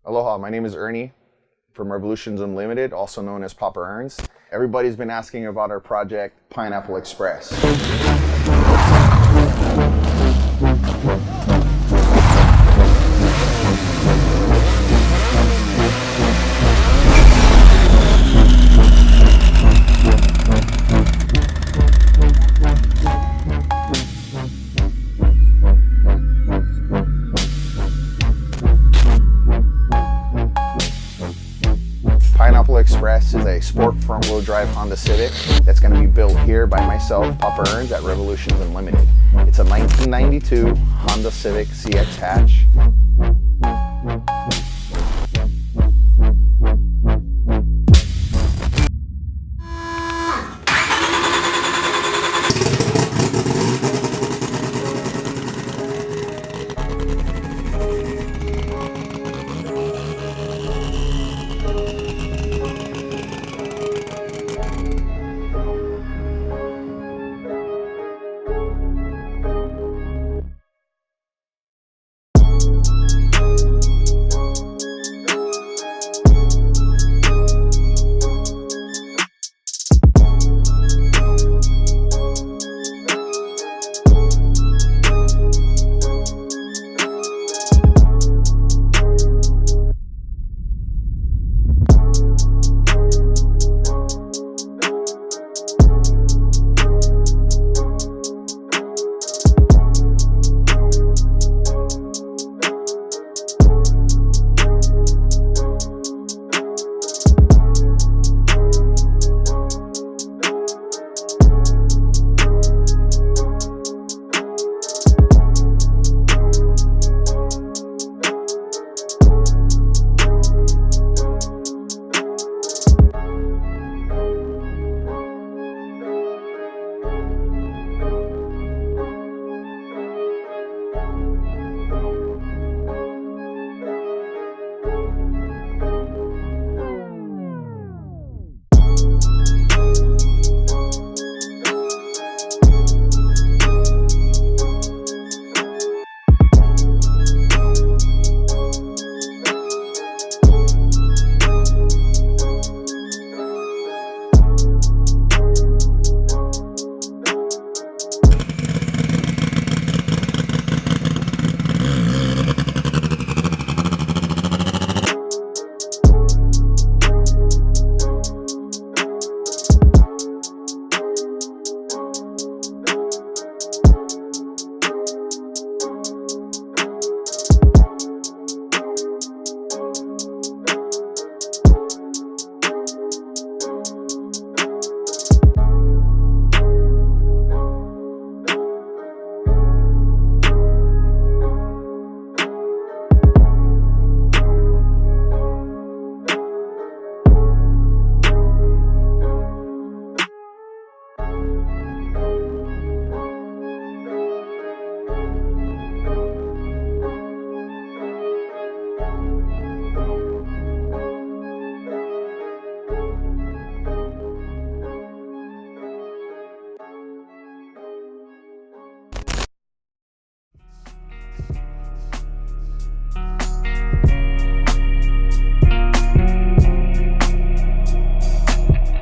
Aloha, my name is Ernie from Revolutions Unlimited, also known as Papa Ernst. Everybody's been asking about our project, Pineapple Express. Pineapple Express is a sport front-wheel drive Honda Civic that's going to be built here by myself, Papa Ernst, at Revolutions Unlimited. It's a 1992 Honda Civic CX hatch.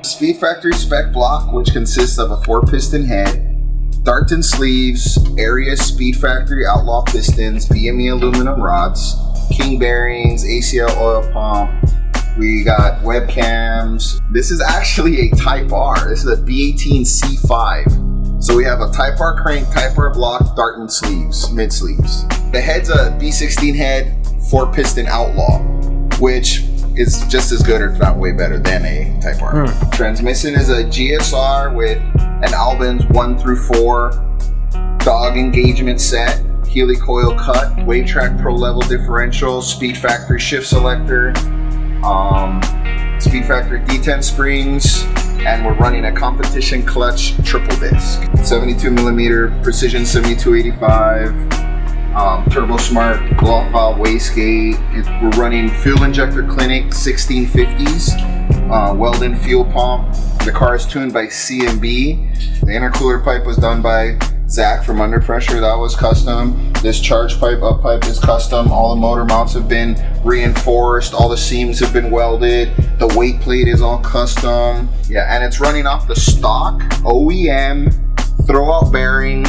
Speed Factory spec block, which consists of a 4-piston head, Darton sleeves, Area Speed Factory Outlaw pistons, BME aluminum rods, King bearings, ACL oil pump. We got webcams. This is actually a Type R. This is a B18 C5. So we have a Type R crank, Type R block, Darton sleeves, mid sleeves. The head's a B16 head, 4-piston Outlaw, which is just as good, or if not way better than a Type R. Transmission is a GSR with an Albin's 1 through 4 dog engagement set, Healy coil cut, Wave Track Pro level differential, Speed Factory shift selector, Speed Factory D10 springs, and we're running a competition clutch triple disc. 72 millimeter precision 7285. Turbo Smart Gloss Valve wastegate. We're running Fuel Injector Clinic 1650s, Weldon fuel pump. The car is tuned by CMB. The intercooler pipe was done by Zach from Under Pressure, that was custom. This charge pipe, up pipe is custom. All the motor mounts have been reinforced. All the seams have been welded. The weight plate is all custom. Yeah, and it's running off the stock OEM throwout bearing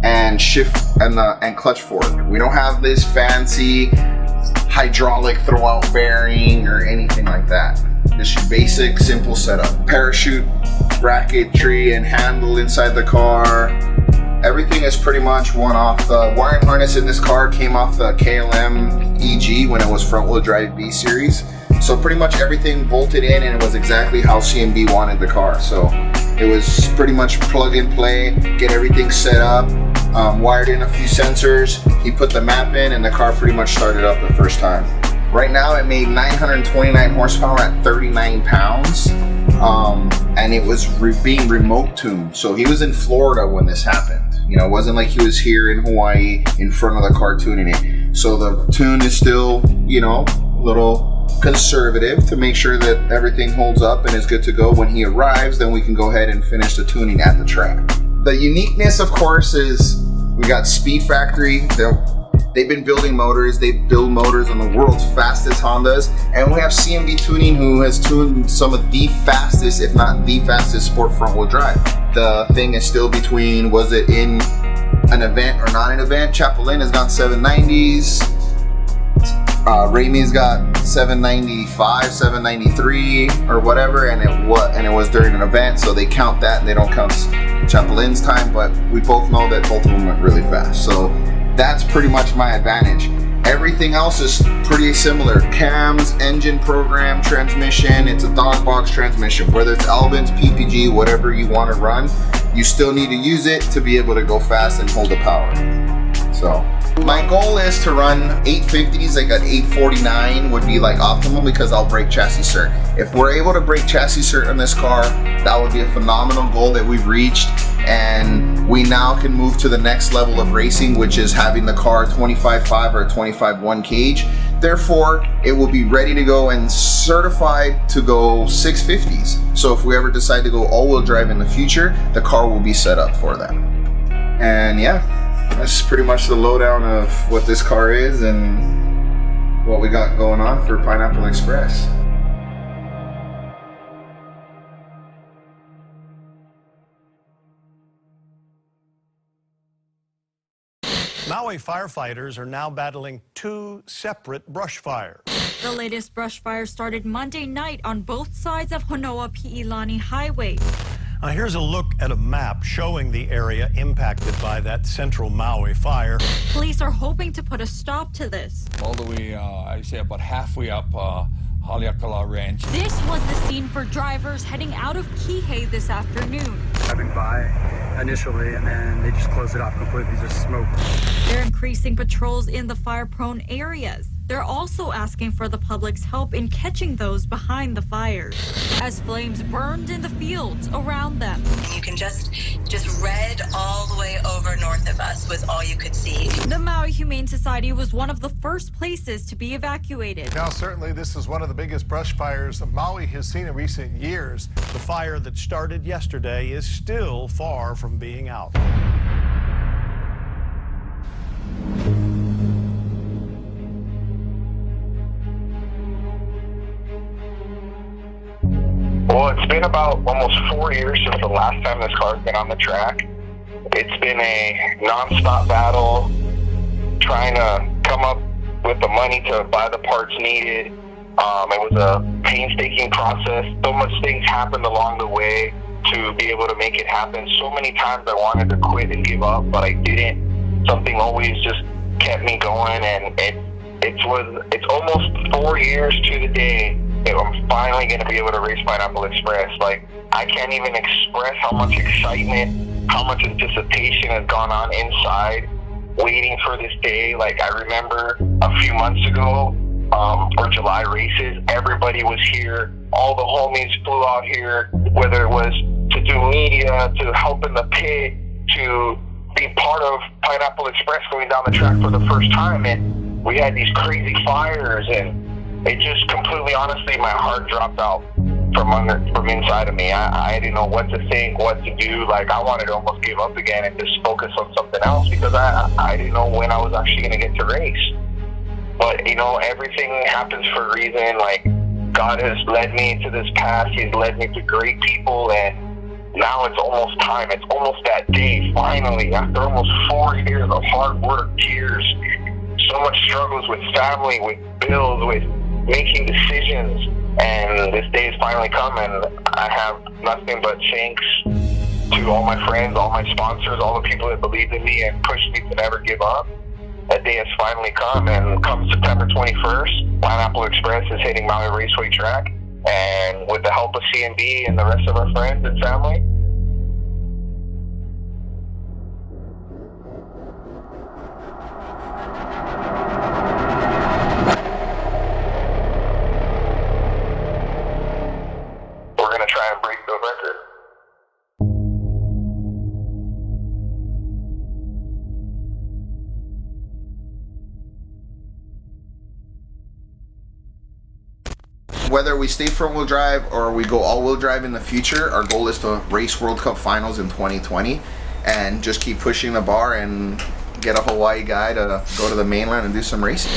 and shift and clutch fork. We don't have this fancy hydraulic throwout bearing or anything like that. Just your basic, simple setup. Parachute, bracketry, and handle inside the car. Everything is pretty much one off. The wiring harness in this car came off the KLM EG when it was front wheel drive B series. So pretty much everything bolted in, and it was exactly how CMB wanted the car. So it was pretty much plug and play, get everything set up, wired in a few sensors. He put the map in, and the car pretty much started up the first time. Right now it made 929 horsepower at 39 pounds. And it was being remote tuned. So he was in Florida when this happened. You know, it wasn't like he was here in Hawaii in front of the car tuning it. So the tune is still, you know, a little conservative to make sure that everything holds up and is good to go. When he arrives, then we can go ahead and finish the tuning at the track. The uniqueness, of course, is we got Speed Factory. They've been building motors. They build motors on the world's fastest Hondas. And we have CMB Tuning, who has tuned some of the fastest, if not the fastest, sport front wheel drive. The thing is still between, was it in an event or not an event? Chapelin has got 790s. Ramey's got 795, 793 or whatever, and it was during an event, so they count that and they don't count Chapelin's time, but we both know that both of them went really fast. So that's pretty much my advantage. Everything else is pretty similar. Cams, engine program, transmission, it's a dog box transmission. Whether it's Albin's, PPG, whatever you want to run, you still need to use it to be able to go fast and hold the power. So my goal is to run 850s, like an 849 would be like optimal, because I'll break chassis cert. If we're able to break chassis cert on this car, that would be a phenomenal goal that we've reached. And we now can move to the next level of racing, which is having the car 25.5 or 25.1 cage. Therefore, it will be ready to go and certified to go 650s. So if we ever decide to go all-wheel drive in the future, the car will be set up for that. And yeah, that's pretty much the lowdown of what this car is and what we got going on for Pineapple Express. Maui firefighters are now battling two separate brush fires. The latest brush fire started Monday night on both sides of Honoa-Pi'ilani Highway. Now here's a look at a map showing the area impacted by that central Maui fire. Police are hoping to put a stop to this. All the way, I'd say about halfway up Haleakala Ranch. This was the scene for drivers heading out of Kihei this afternoon. Driving by initially, and then they just closed it off completely, just smoke. They're increasing patrols in the fire-prone areas. They're also asking for the public's help in catching those behind the fires, as flames burned in the fields around them. You can just red all the way over north of us was all you could see. The Maui Humane Society was one of the first places to be evacuated. Now, certainly this is one of the biggest brush fires that Maui has seen in recent years. The fire that started yesterday is still far from being out. Well, it's been about almost 4 years since the last time this car's been on the track. It's been a non-stop battle trying to come up with the money to buy the parts needed. It was a painstaking process. So much things happened along the way to be able to make it happen. So many times I wanted to quit and give up, but I didn't. Something always just kept me going, and it's almost 4 years to the day that I'm finally going to be able to race Pineapple Express. Like, I can't even express how much excitement, how much anticipation has gone on inside, waiting for this day. Like, I remember a few months ago, for July races, everybody was here. All the homies flew out here, whether it was to do media, to help in the pit, to be part of Pineapple Express going down the track for the first time. And we had these crazy fires, and it just completely, honestly, my heart dropped out. from inside of me. I didn't know what to think, what to do. Like, I wanted to almost give up again and just focus on something else, because I didn't know when I was actually going to get to race. But, you know, everything happens for a reason. Like, God has led me to this path. He's led me to great people, and now it's almost time. It's almost that day, finally, after almost 4 years of hard work, tears, so much struggles with family, with bills, with making decisions, and this day has finally come, and I have nothing but thanks to all my friends, all my sponsors, all the people that believed in me and pushed me to never give up. That day has finally come, and come September 21st, Pineapple Express is hitting Maui Raceway track, and with the help of CNB and the rest of our friends and family, we're going to try and break the record. Whether we stay front wheel drive or we go all wheel drive in the future, our goal is to race World Cup finals in 2020 and just keep pushing the bar and get a Hawaii guy to go to the mainland and do some racing.